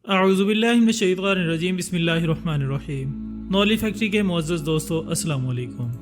अऊज़ुबिल्लाहि मिनश्शैतानिर्रजीम बिस्मिल्लाहिर्रहमानिर्रहीम। नौली फैक्ट्री के मुअज़्ज़ज़ दोस्तों, अस्सलाम वालेकुम।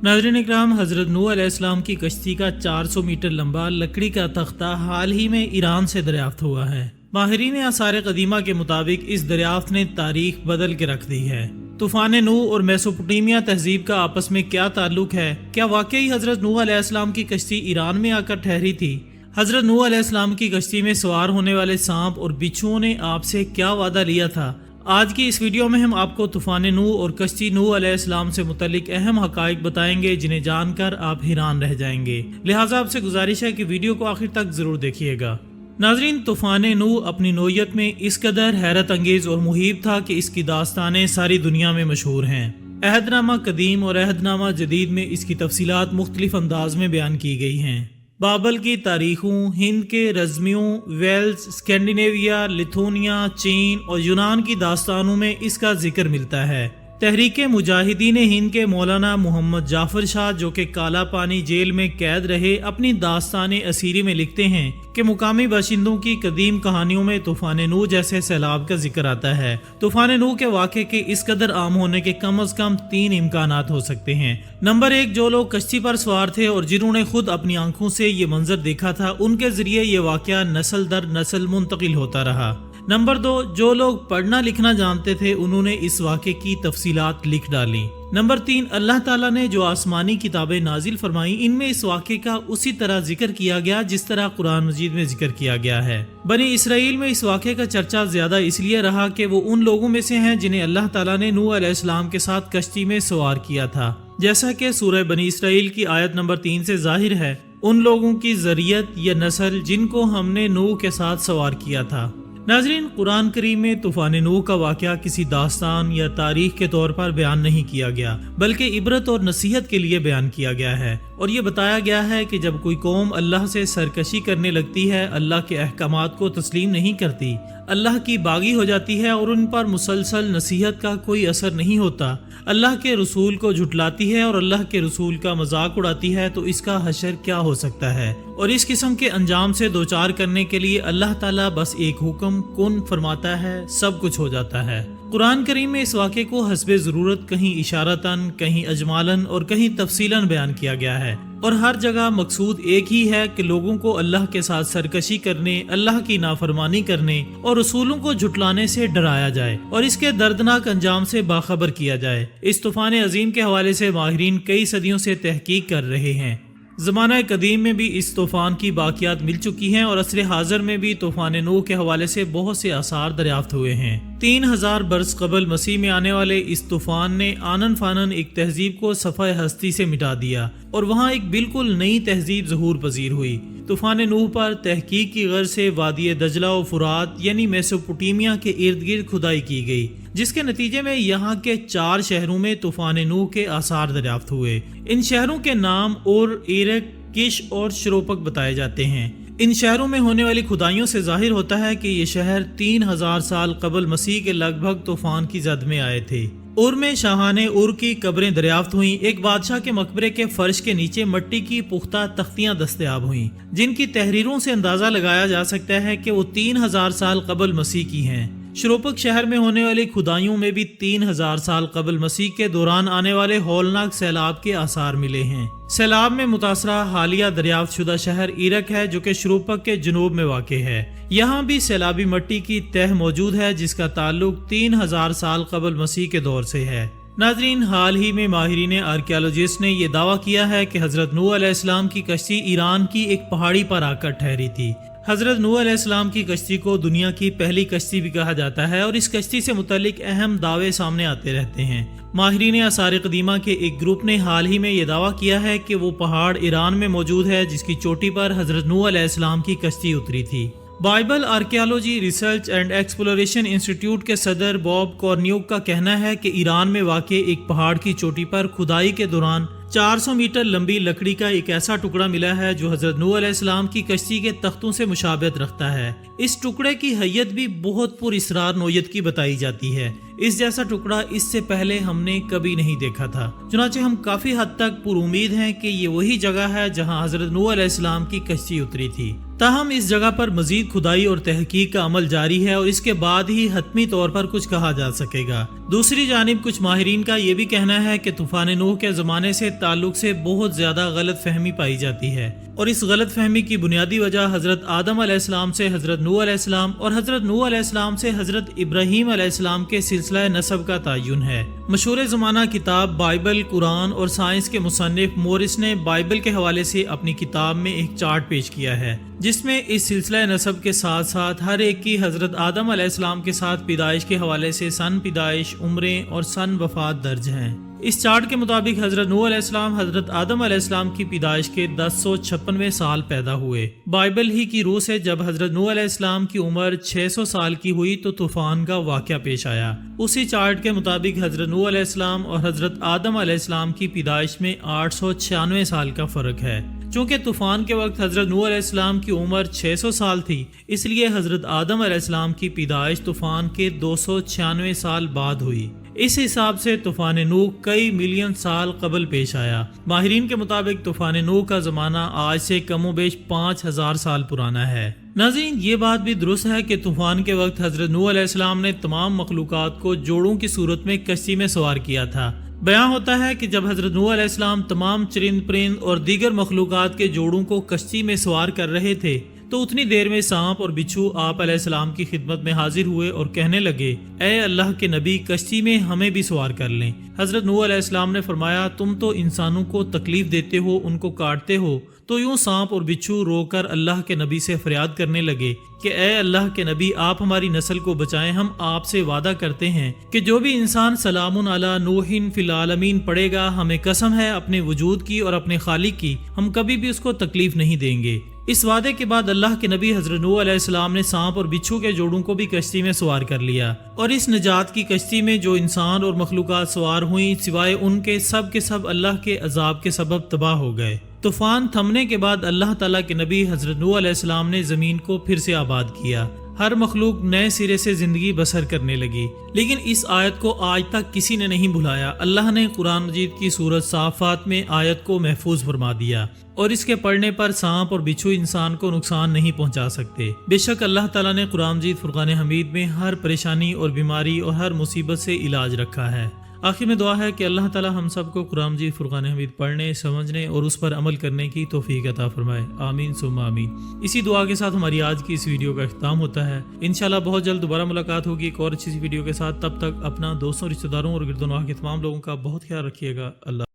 नाज़रीन इकराम, हज़रत नूह अलैहिस्सलाम की कश्ती का 400 मीटर लंबा लकड़ी का तख्ता हाल ही में ईरान से दरियाफ्त हुआ है। माहिरीन आसार कदीमा के मुताबिक इस दरियाफ्त ने तारीख बदल के रख दी है। तूफान नूह और मेसोपोटामिया तहजीब का आपस में क्या ताल्लुक है? क्या वाकई हज़रत नूह अलैहिस्सलाम की कश्ती ईरान में आकर ठहरी थी? हज़रत नूह अलैहिस्सलाम की कश्ती में सवार होने वाले सांप और बिच्छुओं ने आपसे क्या वादा लिया था? आज की इस वीडियो में हम आपको तूफान नूह और कश्ती नूह अलैहिस्सलाम से मुतल्लिक अहम हकाइक बताएंगे, जिन्हें जानकर आप हैरान रह जाएंगे। लिहाजा आपसे गुजारिश है कि वीडियो को आखिर तक जरूर देखिएगा। नाजरीन, तूफान नूह अपनी नोयत में इस कदर हैरत अंगेज और मुहीब था कि इसकी दास्तानें सारी दुनिया में मशहूर हैं। अहदनामा कदीम और अहदनामा जदीद में इसकी तफसीलात मुख्तलिफ अंदाज में बयान की गई हैं। बाबल की तारीखों, हिंद के रज़मियों, वेल्स, स्कैंडिनेविया, लिथुनिया, चीन और यूनान की दास्तानों में इसका जिक्र मिलता है। तहरीके मुजाहिदीन हिंद के मौलाना मोहम्मद जाफर शाह, जो कि काला पानी जेल में कैद रहे, अपनी दास्तान असीरी में लिखते हैं कि मुकामी बाशिंदों की कदीम कहानियों में तूफान नूह जैसे सैलाब का जिक्र आता है। तूफान नूह के वाक़े के इस कदर आम होने के कम अज कम 3 इम्कानात हो सकते हैं। नंबर 1, जो लोग कश्ती पर सवार थे और जिन्होंने खुद अपनी आंखों से ये मंजर देखा था, उनके जरिए ये वाक़या नस्ल दर नस्ल मुंतकिल होता रहा। नंबर 2, जो लोग पढ़ना लिखना जानते थे, उन्होंने इस वाक़े की तफसीलात लिख डाली। नंबर 3, अल्लाह ताला ने जो आसमानी किताबें नाजिल फरमाई, इनमें इस वाक़े का उसी तरह जिक्र किया गया जिस तरह कुरान मजीद में जिक्र किया गया है। बनी इसराइल में इस वाक़े का चर्चा ज्यादा इसलिए रहा कि वो उन लोगों में से हैं जिन्हें अल्लाह ताला ने नूह अलैहिस्सलाम के साथ कश्ती में सवार किया था। जैसा कि सूरह बनी इसराइल की आयत नंबर 3 से जाहिर है, उन लोगों की ज़रियत या नस्ल जिनको हमने नूह के साथ सवार किया था। नाज़रीन, कुरान करीम में तूफान नूह का वाक़या किसी दास्तान या तारीख के तौर पर बयान नहीं किया गया, बल्कि इबरत और नसीहत के लिए बयान किया गया है। और ये बताया गया है कि जब कोई कौम अल्लाह से सरकशी करने लगती है, अल्लाह के अहकामात को तस्लीम नहीं करती, अल्लाह की बागी हो जाती है और उन पर मुसलसल नसीहत का कोई असर नहीं होता, अल्लाह के रसूल को झुटलाती है और अल्लाह के रसूल का मजाक उड़ाती है, तो इसका हशर क्या हो सकता है? और इस किस्म के अंजाम से दो चार करने के लिए अल्लाह ताला बस एक हुक्म कुन फरमाता है, सब कुछ हो जाता है। कुरान करीम में इस वाक़े को हस्बे ज़रूरत कहीं इशारतन, कहीं अजमालन और कहीं तफसीलन बयान किया गया है। और हर जगह मकसूद एक ही है कि लोगों को अल्लाह के साथ सरकशी करने, अल्लाह की नाफरमानी करने और रसूलों को झुटलाने से डराया जाए और इसके दर्दनाक अंजाम से बाखबर किया जाए। इस तूफान अजीम के हवाले से माहिरीन कई सदियों से तहकीक कर रहे हैं। ज़माना कदीम में भी इस तूफ़ान की बाक़ियात मिल चुकी हैं और असर हाज़र में भी तूफ़ान नूह के हवाले से बहुत से आसार दरियाफ्त हुए हैं। 3000 बरस कबल मसीह में आने वाले इस तूफ़ान ने आनन फानन एक तहजीब को सफ़े हस्ती से मिटा दिया और वहाँ एक बिल्कुल नई तहजीब ज़हूर पजीर हुई। तूफ़ान नूह पर तहकीक की गर्ज से वादी दजला और फुरात यानी मेसोपोटामिया के इर्द गिर्द खुदाई की गई, जिसके नतीजे में यहाँ के 4 शहरों में तूफ़ान नूह के आसार दरियाफ्त हुए। इन शहरों के नाम और इरक, किश और शरोपक बताए जाते हैं। इन शहरों में होने वाली खुदाइयों से जाहिर होता है कि ये शहर 3000 साल कबल मसीह के लगभग तूफान की जद में आए थे। उर में शाहाने उर की कब्रें दरियाफ्त हुई। एक बादशाह के मकबरे के फर्श के नीचे मिट्टी की पुख्ता तख्तियां दस्तयाब हुई, जिनकी तहरीरों से अंदाजा लगाया जा सकता है कि वो 3000 साल कबल मसीह की हैं। शरोपक शहर में होने वाली खुदाइयों में भी 3000 साल कबल मसीह के दौरान आने वाले हौलनाक सैलाब के आसार मिले हैं। सैलाब में मुतासरा हालिया दरियाफ्त शुदा शहर इरक है, जो कि शरोपक के जनूब में वाक़ है। यहाँ भी सैलाबी मिट्टी की तह मौजूद है, जिसका ताल्लुक 3000 साल कबल मसीह के दौर से है। नाजरीन, हाल ही में माहिरीन आर्कियोलॉजिस्ट ने यह दावा किया है कि हज़रत नूह अलैहिस्सलाम की कश्ती ईरान की एक पहाड़ी पर आकर ठहरी थी। हज़रत नूह अलैहिस्सलाम की कश्ती को दुनिया की पहली कश्ती भी कहा जाता है और इस कश्ती से मुतल्लिक अहम दावे सामने आते रहते हैं। माहिरीन आसार कदीमा के एक ग्रुप ने हाल ही में यह दावा किया है कि वो पहाड़ ईरान में मौजूद है, जिसकी चोटी पर हज़रत नूह अलैहिस्सलाम की कश्ती उतरी थी। Bible archaeology research and exploration institute के सदर बॉब कॉर्न्यूक का कहना है कि ईरान में वाक़ एक पहाड़ की चोटी पर खुदाई के दौरान 400 मीटर लंबी लकड़ी का एक ऐसा टुकड़ा मिला है जो हज़रत नूह अलैहिस्सलाम की कश्ती के तख्तों से मुशाबहत रखता है। इस टुकड़े की हैयत भी बहुत पुरअसरार नोयत की बताई जाती है। इस जैसा टुकड़ा इससे पहले हमने कभी नहीं देखा था। चुनांचे हम काफी हद तक पुरुमीद हैं कि ये वही जगह है जहां हज़रत नूह अलैहिस्सलाम की कश्ती उतरी थी। تاہم اس جگہ پر مزید کھدائی اور تحقیق کا عمل جاری ہے اور اس کے بعد ہی حتمی طور پر کچھ کہا جا سکے گا۔ دوسری جانب کچھ ماہرین کا یہ بھی کہنا ہے کہ طوفان نوح کے زمانے سے تعلق سے بہت زیادہ غلط فہمی پائی جاتی ہے، اور اس غلط فہمی کی بنیادی وجہ حضرت آدم علیہ السلام سے حضرت نوح علیہ السلام اور حضرت نوح علیہ السلام سے حضرت ابراہیم علیہ السلام کے سلسلہ نسب کا تعین ہے۔ مشہور زمانہ کتاب بائبل، قرآن اور سائنس کے مصنف مورس نے بائبل کے حوالے سے اپنی کتاب میں ایک چارٹ پیش کیا ہے، جس میں اس سلسلہ نسب کے ساتھ ساتھ ہر ایک کی حضرت آدم علیہ السلام کے ساتھ پیدائش کے حوالے سے سن پیدائش، عمریں اور سن وفات درج ہیں۔ اس چارٹ کے مطابق حضرت نوح علیہ السلام حضرت آدم علیہ السلام کی پیدائش کے 1056ویں سال پیدا ہوئے۔ بائبل ہی کی روح سے جب حضرت نوح علیہ السلام کی عمر 600 سال کی ہوئی تو طوفان کا واقعہ پیش آیا۔ اسی چارٹ کے مطابق حضرت نوح علیہ السلام اور حضرت آدم علیہ السلام کی پیدائش میں 896 سال کا فرق ہے۔ چونکہ طوفان کے وقت حضرت نوح علیہ السلام کی عمر 600 سال تھی، اس لیے حضرت آدم علیہ السلام کی پیدائش طوفان کے 296 سال بعد ہوئی۔ اس حساب سے طوفان نوح کئی ملین سال قبل پیش آیا۔ ماہرین کے مطابق طوفان نوح کا زمانہ آج سے کم و بیش 5000 سال پرانا ہے۔ ناظرین، یہ بات بھی درست ہے کہ طوفان کے وقت حضرت نوح علیہ السلام نے تمام مخلوقات کو جوڑوں کی صورت میں کشتی میں سوار کیا تھا۔ بیان ہوتا ہے کہ جب حضرت نوح علیہ السلام تمام چرند پرند اور دیگر مخلوقات کے جوڑوں کو کشتی میں سوار کر رہے تھے تو اتنی دیر میں سانپ اور بچھو آپ علیہ السلام کی خدمت میں حاضر ہوئے اور کہنے لگے، اے اللہ کے نبی، کشتی میں ہمیں بھی سوار کر لیں۔ حضرت نوح علیہ السلام نے فرمایا، تم تو انسانوں کو تکلیف دیتے ہو، ان کو کاٹتے ہو۔ تو یوں سانپ اور بچھو رو کر اللہ کے نبی سے فریاد کرنے لگے کہ اے اللہ کے نبی، آپ ہماری نسل کو بچائیں، ہم آپ سے وعدہ کرتے ہیں کہ جو بھی انسان سلام علی نوح فی العالمین پڑھے گا، ہمیں قسم ہے اپنے وجود کی اور اپنے خالق کی، ہم کبھی بھی اس کو تکلیف نہیں دیں گے۔ اس وعدے کے بعد اللہ کے نبی حضرت نوح علیہ السلام نے سانپ اور بچھو کے جوڑوں کو بھی کشتی میں سوار کر لیا، اور اس نجات کی کشتی میں جو انسان اور مخلوقات سوار ہوئیں سوائے ان کے سب اللہ کے عذاب کے سبب تباہ ہو گئے۔ طوفان تھمنے کے بعد اللہ تعالیٰ کے نبی حضرت نوح علیہ السلام نے زمین کو پھر سے آباد کیا، ہر مخلوق نئے سرے سے زندگی بسر کرنے لگی۔ لیکن اس آیت کو آج تک کسی نے نہیں بھلایا۔ اللہ نے قرآن مجید کی سورۃ صافات میں آیت کو محفوظ فرما دیا، اور اس کے پڑھنے پر سانپ اور بچھو انسان کو نقصان نہیں پہنچا سکتے۔ بے شک اللہ تعالیٰ نے قرآن مجید فرقان حمید میں ہر پریشانی اور بیماری اور ہر مصیبت سے علاج رکھا ہے۔ آخر میں دعا ہے کہ اللہ تعالیٰ ہم سب کو قرآن مجید فرقان حمید پڑھنے، سمجھنے اور اس پر عمل کرنے کی توفیق عطا فرمائے، آمین ثم آمین۔ اسی دعا کے ساتھ ہماری آج کی اس ویڈیو کا اختتام ہوتا ہے۔ انشاءاللہ بہت جلد دوبارہ ملاقات ہوگی ایک اور اچھی سی ویڈیو کے ساتھ۔ تب تک اپنا، دوستوں، رشتہ داروں اور گرد و نواح کے تمام لوگوں کا بہت خیال رکھیے گا۔ اللہ